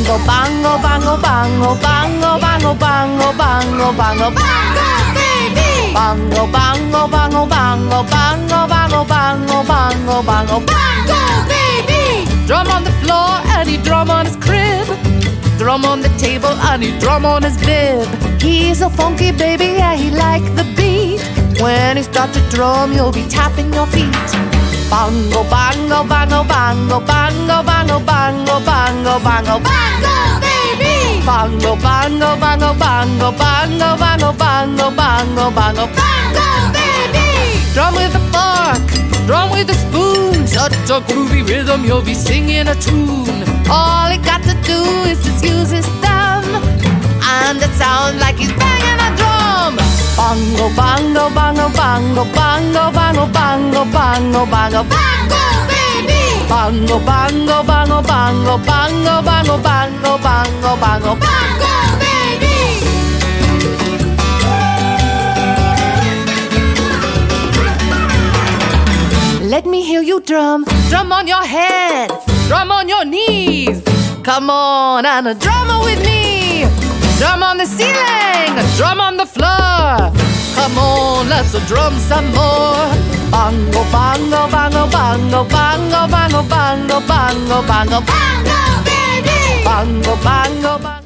Bongo, bongo, bongo, bongo, bongo, bongo, bongo, bongo, bongo, bongo, baby. Bongo, bongo, bongo, bongo, bongo, bongo, bongo, bongo, bongo, bongo, baby. Drum on the floor and he drum on his crib. Drum on the table and he drum on his bib. He's a funky baby, yeah, he like the beat. When he starts to drum, you'll be tapping your feet. Bongo, bongo, bongo, bongo, bongo, bongo, bongo, bongo, bongo, bongo, baby. Bongo, bongo, bongo, bongo, bongo, bongo, bongo, bongo, bongo, bongo, baby. Drum with a fork, drum with a spoon. Such a groovy rhythm, you'll be singing a tune. All he got to do is just use his thumb, and it sounds like he's banging a drum. Bongo, bongo, bongo, bongo, bongo, bongo, bongo, bongo, bongo, bongo, baby. Bongo, bongo, bongo, bongo, bongo, bongo, bongo, bongo, bongo, bongo, baby. Let me hear you drum. Drum on your head, drum on your knees. Come on and drum with me. Drum on the ceiling, drum on the floor. Come on, let's drum some more. Bongo, bongo, bongo, bongo, bongo, bongo, bongo, bongo, bongo, bongo, baby. Bongo, bongo, bongo.